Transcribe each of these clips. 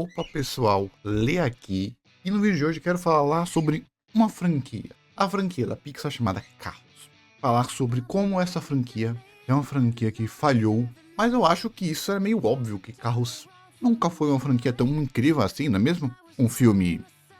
Opa pessoal, Lê aqui, e no vídeo de hoje eu quero falar sobre uma franquia, a franquia da Pixar chamada Carros. Falar sobre como essa franquia é uma franquia que falhou, mas eu acho que isso é meio óbvio, que Carros nunca foi uma franquia tão incrível assim, não é mesmo?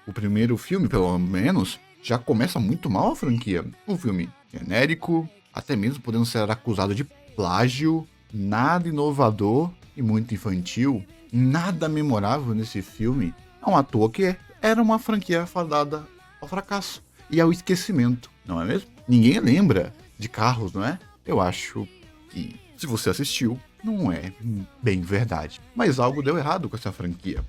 O primeiro filme pelo menos, já começa muito mal a franquia. Um filme genérico, até mesmo podendo ser acusado de plágio, nada inovador e muito infantil. Nada memorável nesse filme. Não à toa que era uma franquia fadada ao fracasso e ao esquecimento, não é mesmo? Ninguém lembra de Carros, não é? Eu acho que, se você assistiu, não é bem verdade. Mas algo deu errado com essa franquia.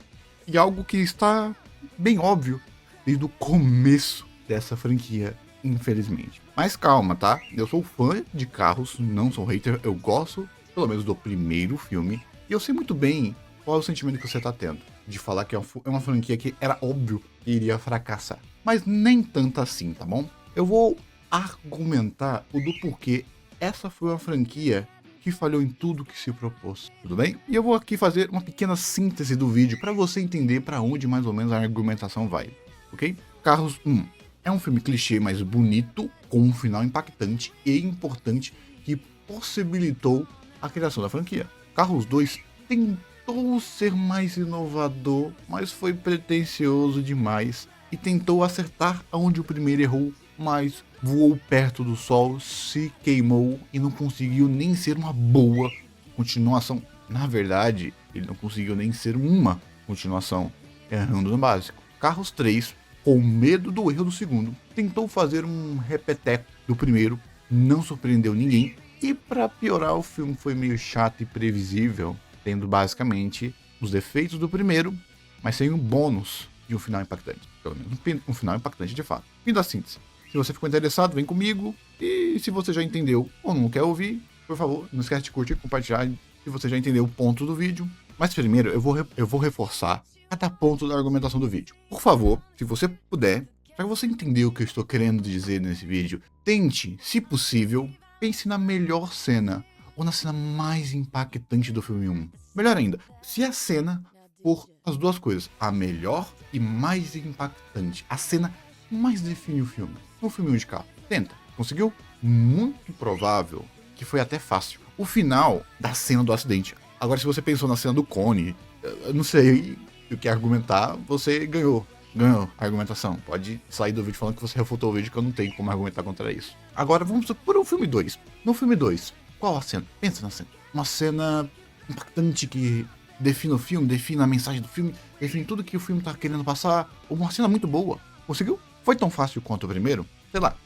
E algo que está bem óbvio desde o começo dessa franquia, infelizmente. Mas calma, tá? Eu sou fã de Carros, não sou hater, eu gosto, pelo menos, do primeiro filme. E eu sei muito bem qual é o sentimento que você tá tendo de falar que é uma franquia que era óbvio que iria fracassar. Mas nem tanto assim, tá bom? Eu vou argumentar o do porquê essa foi uma franquia que falhou em tudo que se propôs, tudo bem? E eu vou aqui fazer uma pequena síntese do vídeo para você entender para onde mais ou menos a argumentação vai, ok? Carros 1 é um filme clichê, mas bonito, com um final impactante e importante que possibilitou a criação da franquia. Carros 2 tentou ser mais inovador, mas foi pretensioso demais e tentou acertar onde o primeiro errou, mas voou perto do sol, se queimou e não conseguiu nem ser uma boa continuação. Na verdade, ele não conseguiu nem ser uma continuação, errando no básico. Carros 3, com medo do erro do segundo, tentou fazer um repeteco do primeiro, não surpreendeu ninguém e, para piorar, o filme foi meio chato e previsível, tendo basicamente os defeitos do primeiro, mas sem um bônus de um final impactante. Pelo menos um final impactante de fato. Fim da síntese. Se você ficou interessado, vem comigo. E se você já entendeu ou não quer ouvir, por favor, não esquece de curtir e compartilhar se você já entendeu o ponto do vídeo. Mas primeiro, eu vou reforçar cada ponto da argumentação do vídeo. Por favor, se você puder, para você entender o que eu estou querendo dizer nesse vídeo, tente, se possível, pense na melhor cena ou na cena mais impactante do filme 1. Melhor ainda, se a cena for as duas coisas, a melhor e mais impactante, a cena mais define o filme. No filme 1 de carro, tenta. Conseguiu? Muito provável que foi até fácil. O final da cena do acidente. Agora, se você pensou na cena do cone, eu não sei o que argumentar, você ganhou a argumentação. Pode sair do vídeo falando que você refutou o vídeo, que eu não tenho como argumentar contra isso. Agora vamos por o filme 2. No filme 2, qual a cena? Pensa na cena. Uma cena impactante que define o filme, define a mensagem do filme, define tudo que o filme tá querendo passar. Uma cena muito boa. Conseguiu? Foi tão fácil quanto o primeiro? Sei lá,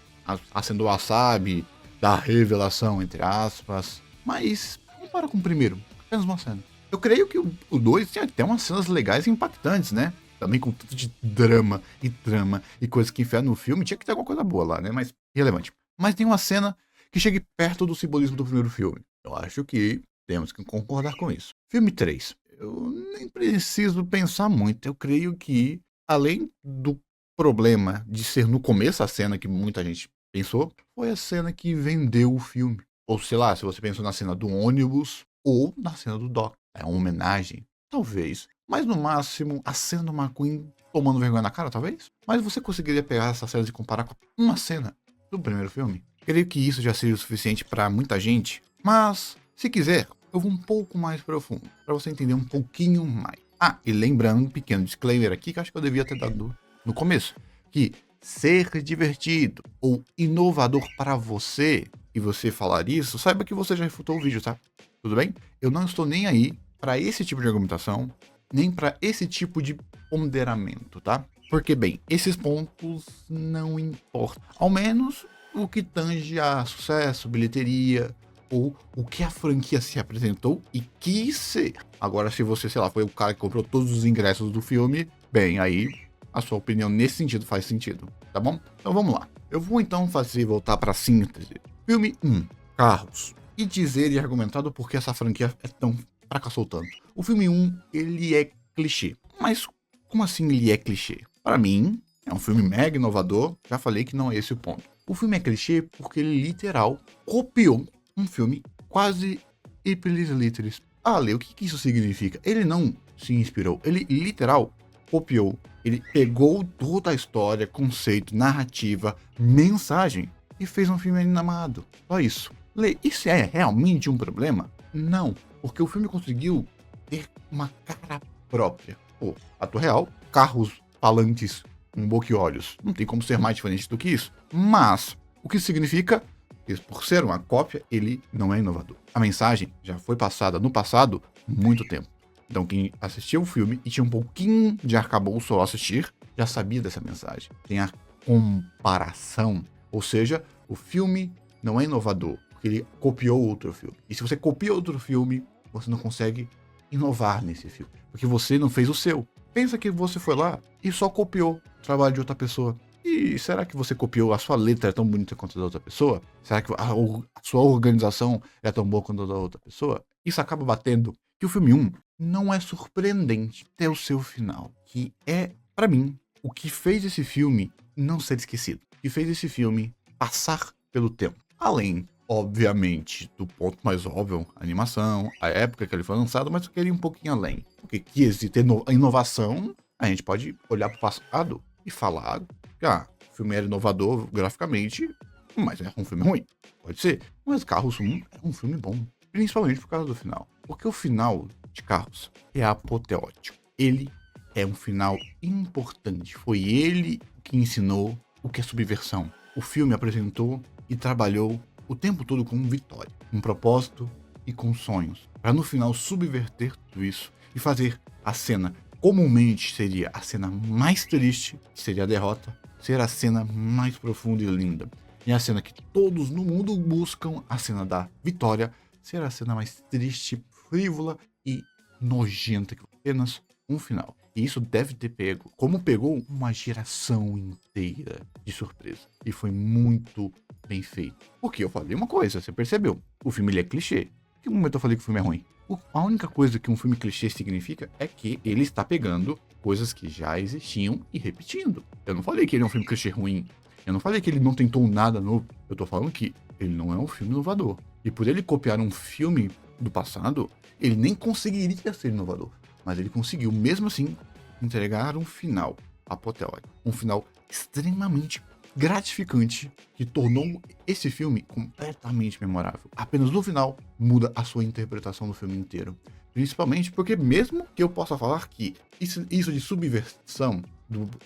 a cena do wasabi, da revelação, entre aspas. Mas compara com o primeiro, apenas uma cena. Eu creio que o 2 tinha até umas cenas legais e impactantes, né? Também com tanto de drama e trama e coisas que enfiar no filme, tinha que ter alguma coisa boa lá, né? Mas irrelevante. Mas tem uma cena que chegue perto do simbolismo do primeiro filme. Eu acho que temos que concordar com isso. Filme 3. Eu nem preciso pensar muito. Eu creio que, além do problema de ser no começo a cena que muita gente pensou, foi a cena que vendeu o filme. Ou sei lá, se você pensou na cena do ônibus ou na cena do Doc. É uma homenagem? Talvez. Mas no máximo, a cena do McQueen tomando vergonha na cara, talvez? Mas você conseguiria pegar essa cena e comparar com uma cena do primeiro filme? Creio que isso já seria o suficiente para muita gente. Mas, se quiser, eu vou um pouco mais profundo, para você entender um pouquinho mais. Ah, e lembrando um pequeno disclaimer aqui, que acho que eu devia ter dado no começo, que ser divertido ou inovador para você, e você falar isso, saiba que você já refutou o vídeo, tá? Tudo bem? Eu não estou nem aí para esse tipo de argumentação, nem para esse tipo de ponderamento, tá? Porque, bem, esses pontos não importam. Ao menos o que tange a sucesso, bilheteria, ou o que a franquia se apresentou e quis ser. Agora, se você, sei lá, foi o cara que comprou todos os ingressos do filme, bem, aí a sua opinião nesse sentido faz sentido, tá bom? Então vamos lá. Eu vou então voltar para a síntese. Filme 1, Carros. E dizer e argumentar do porquê essa franquia é tão fracassou tanto. O filme 1, ele é clichê. Mas como assim ele é clichê? Para mim, é um filme mega inovador, já falei que não é esse o ponto. O filme é clichê porque ele literal copiou um filme quase ipsis literis. Ah, Lê, o que isso significa? Ele não se inspirou. Ele, literal, copiou. Ele pegou toda a história, conceito, narrativa, mensagem e fez um filme animado. Só isso. Lê, isso é realmente um problema? Não, porque o filme conseguiu ter uma cara própria. Pô, ator real, carros falantes com boca e olhos. Não tem como ser mais diferente do que isso. Mas, o que significa que, por ser uma cópia, ele não é inovador. A mensagem já foi passada no passado muito tempo. Então, quem assistiu o filme e tinha um pouquinho de arcabouço ao assistir, já sabia dessa mensagem. Tem a comparação. Ou seja, o filme não é inovador, porque ele copiou outro filme. E se você copia outro filme, você não consegue inovar nesse filme, porque você não fez o seu. Pensa que você foi lá e só copiou o trabalho de outra pessoa. E será que você copiou, a sua letra é tão bonita quanto a da outra pessoa? Será que a sua organização é tão boa quanto a da outra pessoa? Isso acaba batendo que o filme 1 não é surpreendente até o seu final, que é, pra mim, o que fez esse filme não ser esquecido, que fez esse filme passar pelo tempo. Além, obviamente, do ponto mais óbvio, a animação, a época que ele foi lançado, mas eu queria ir um pouquinho além. Porque que existe inovação, a gente pode olhar pro passado e falar que o filme era inovador graficamente, mas é um filme ruim. Pode ser. Mas Carros 1 é um filme bom, principalmente por causa do final. Porque o final de Carros é apoteótico. Ele é um final importante. Foi ele que ensinou o que é subversão. O filme apresentou e trabalhou o tempo todo com vitória, com propósito e com sonhos, para no final subverter tudo isso e fazer a cena, comumente seria a cena mais triste, que seria a derrota, ser a cena mais profunda e linda. E a cena que todos no mundo buscam, a cena da vitória, ser a cena mais triste, frívola e nojenta, que apenas um final. E isso deve ter pego, como pegou uma geração inteira de surpresa. E foi muito bem feito. Porque eu falei uma coisa, você percebeu? O filme ele é clichê. Em que momento eu falei que o filme é ruim? A única coisa que um filme clichê significa é que ele está pegando coisas que já existiam e repetindo. Eu não falei que ele é um filme clichê ruim. Eu não falei que ele não tentou nada novo. Eu tô falando que ele não é um filme inovador. E por ele copiar um filme do passado, ele nem conseguiria ser inovador. Mas ele conseguiu, mesmo assim, entregar um final apoteótico. Um final extremamente gratificante que tornou esse filme completamente memorável. Apenas no final muda a sua interpretação do filme inteiro. Principalmente porque, mesmo que eu possa falar que isso de subversão,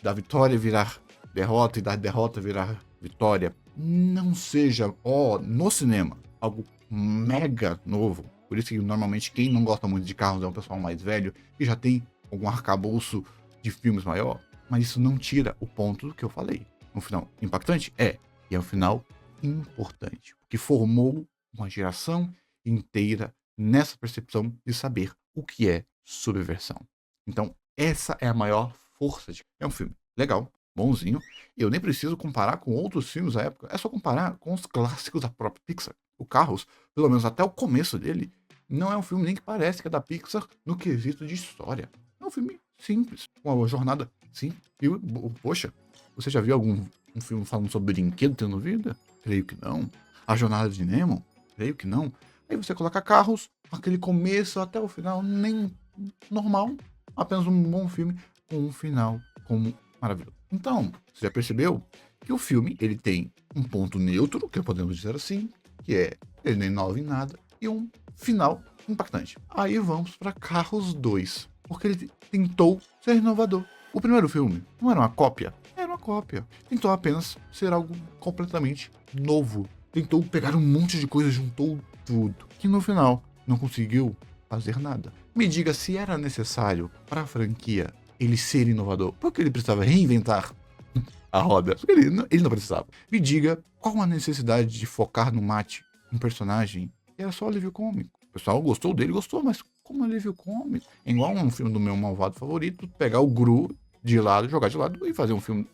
da vitória virar derrota e da derrota virar vitória, não seja, no cinema, algo mega novo. Por isso que normalmente quem não gosta muito de carros é um pessoal mais velho e já tem algum arcabouço de filmes maior. Mas isso não tira o ponto do que eu falei. Um final impactante? E é um final importante, porque formou uma geração inteira nessa percepção de saber o que é subversão. Então, essa é a maior força. É um filme legal, bonzinho. Eu nem preciso comparar com outros filmes da época. É só comparar com os clássicos da própria Pixar. O Carros, pelo menos até o começo dele, não é um filme nem que parece que é da Pixar no quesito de história. É um filme simples, uma jornada simples. E, poxa, você já viu algum filme falando sobre brinquedo tendo vida? Creio que não. A Jornada de Nemo? Creio que não. Aí você coloca Carros, aquele começo até o final, nem normal. Apenas um bom filme com um final como maravilhoso. Então, você já percebeu que o filme ele tem um ponto neutro, que podemos dizer assim, que é ele não inova em nada, e um final impactante. Aí vamos para Carros 2, porque ele tentou ser inovador. O primeiro filme não era uma cópia? Era uma cópia. Tentou apenas ser algo completamente novo. Tentou pegar um monte de coisa, juntou tudo. Que no final não conseguiu fazer nada. Me diga se era necessário para a franquia ele ser inovador. Porque ele precisava reinventar a roda. Porque ele não precisava. Me diga qual a necessidade de focar no Mate, um personagem que era só alívio cômico. O pessoal gostou dele, gostou, mas como alívio cômico? É igual um filme do meu malvado favorito, pegar o Gru de lado, jogar de lado e fazer um filme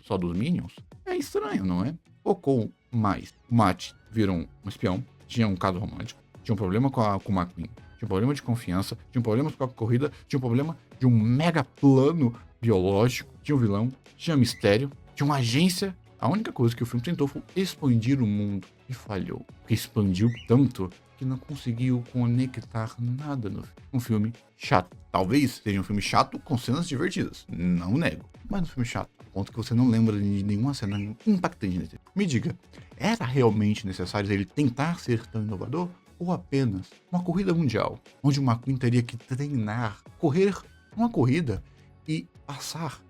só dos Minions. É estranho, não é? Focou mais. O Matt virou um espião, tinha um caso romântico, tinha um problema com o McQueen, tinha um problema de confiança, tinha um problema com a corrida, tinha um problema de um mega plano biológico, tinha um vilão, tinha mistério, tinha uma agência. A única coisa que o filme tentou foi expandir o mundo e falhou. Porque expandiu tanto que não conseguiu conectar nada no filme. Um filme chato. Talvez seja um filme chato com cenas divertidas, não nego. Mas um filme chato, a ponto que você não lembra de nenhuma cena impactante nesse. Me diga, era realmente necessário ele tentar ser tão inovador? Ou apenas uma corrida mundial, onde o McQueen teria que treinar, correr uma corrida e passar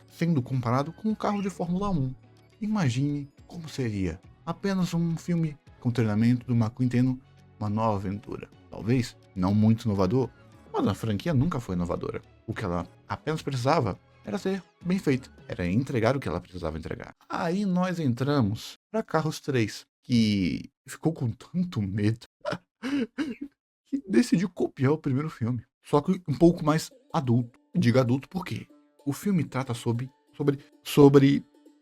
sendo comparado com um carro de Fórmula 1? Imagine como seria apenas um filme com treinamento do McQueen tendo uma nova aventura. Talvez não muito inovador, mas a franquia nunca foi inovadora. O que ela apenas precisava era ser bem feita, era entregar o que ela precisava entregar. Aí nós entramos para Carros 3, que ficou com tanto medo que decidiu copiar o primeiro filme, só que um pouco mais adulto. Digo adulto porque o filme trata sobre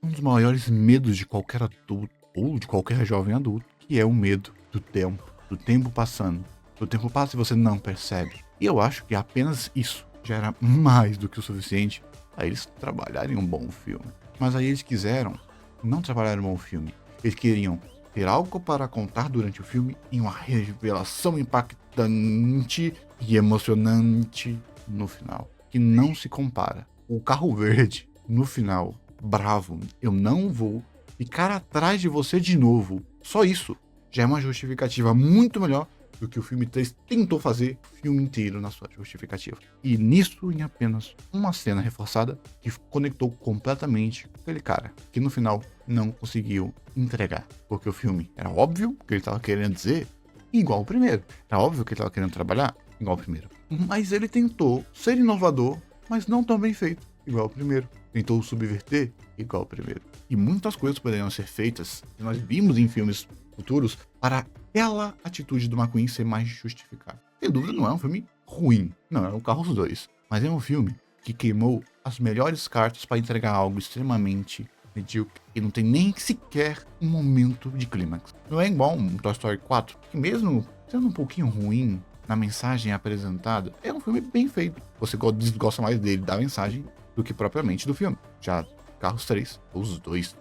um dos maiores medos de qualquer adulto ou de qualquer jovem adulto, que é o medo do tempo passando. O tempo passa e você não percebe. E eu acho que apenas isso já era mais do que o suficiente para eles trabalharem um bom filme. Mas aí eles quiseram não trabalhar um bom filme. Eles queriam ter algo para contar durante o filme em uma revelação impactante e emocionante no final, que não se compara. O carro verde, no final, bravo, eu não vou ficar atrás de você de novo. Só isso já é uma justificativa muito melhor do que o filme 3 tentou fazer o filme inteiro na sua justificativa. E nisso, em apenas uma cena reforçada, que conectou completamente com aquele cara, que no final não conseguiu entregar. Porque o filme era óbvio que ele estava querendo dizer igual o primeiro. Era óbvio que ele estava querendo trabalhar igual o primeiro. Mas ele tentou ser inovador, mas não tão bem feito igual o primeiro. Tentou subverter igual o primeiro. E muitas coisas poderiam ser feitas, que nós vimos em filmes futuros, para aquela atitude do McQueen ser mais justificada. Sem dúvida, não é um filme ruim. Não, é o Carros 2. Mas é um filme que queimou as melhores cartas para entregar algo extremamente medíocre e não tem nem sequer um momento de clímax. Não é igual um Toy Story 4, que mesmo sendo um pouquinho ruim na mensagem apresentada, é um filme bem feito. Você gosta mais dele, da mensagem, do que propriamente do filme. Já Carros 3, os dois.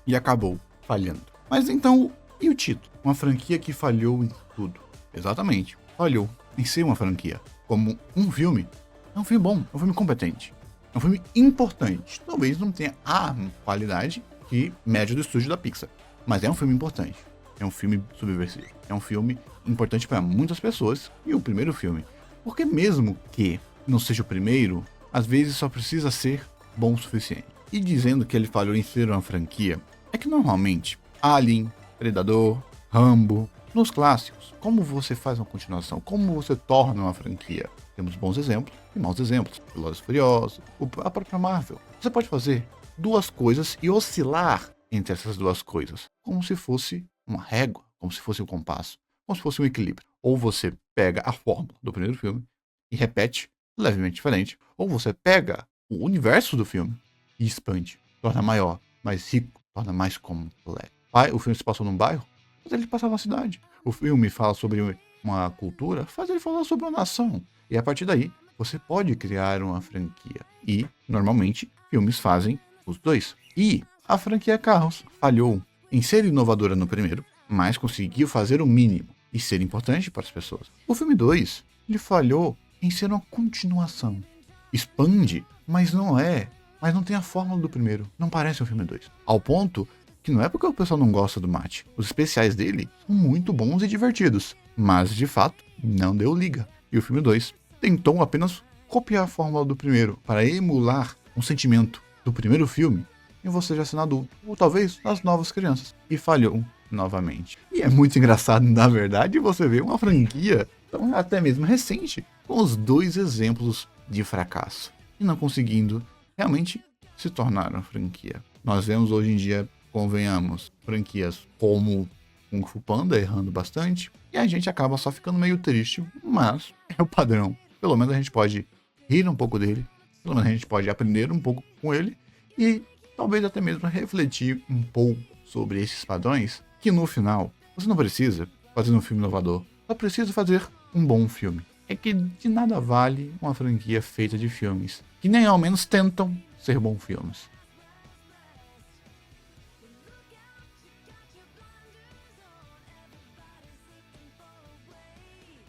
E acabou falhando. Mas então, e o título? Uma franquia que falhou em tudo. Exatamente, falhou em ser uma franquia. Como um filme, é um filme bom, é um filme competente. É um filme importante. Talvez não tenha a qualidade que média do estúdio da Pixar. Mas é um filme importante. É um filme subversivo. É um filme importante para muitas pessoas. E o primeiro filme. Porque mesmo que não seja o primeiro, às vezes só precisa ser bom o suficiente. E dizendo que ele falhou em ser uma franquia, é que normalmente Alien, Predador, Rambo, nos clássicos, como você faz uma continuação? Como você torna uma franquia? Temos bons exemplos e maus exemplos. Velozes e Furiosos, a própria Marvel. Você pode fazer duas coisas e oscilar entre essas duas coisas, como se fosse uma régua, como se fosse um compasso, como se fosse um equilíbrio. Ou você pega a fórmula do primeiro filme e repete levemente diferente, ou você pega o universo do filme e expande, torna maior, mais rico, torna mais completo. O filme se passou num bairro, faz ele passar numa cidade. O filme fala sobre uma cultura, faz ele falar sobre uma nação. E a partir daí, você pode criar uma franquia. E, normalmente, filmes fazem os dois. E a franquia Carros falhou em ser inovadora no primeiro, mas conseguiu fazer o mínimo e ser importante para as pessoas. O filme 2, ele falhou em ser uma continuação. Expande, mas não tem a fórmula do primeiro. Não parece um filme 2. Ao ponto que não é porque o pessoal não gosta do Mate. Os especiais dele são muito bons e divertidos, mas de fato não deu liga. E o filme 2 tentou apenas copiar a fórmula do primeiro para emular um sentimento do primeiro filme em você já sendo adulto, ou talvez nas novas crianças, e falhou novamente. E é muito engraçado, na verdade, você ver uma franquia até mesmo recente com os dois exemplos de fracasso e não conseguindo realmente se tornar uma franquia. Nós vemos hoje em dia, convenhamos, franquias como Kung Fu Panda errando bastante, e a gente acaba só ficando meio triste, mas é o padrão. Pelo menos a gente pode rir um pouco dele, pelo menos a gente pode aprender um pouco com ele, e talvez até mesmo refletir um pouco sobre esses padrões, que no final, você não precisa fazer um filme inovador, só precisa fazer um bom filme. É que de nada vale uma franquia feita de filmes, que nem ao menos tentam ser bons filmes.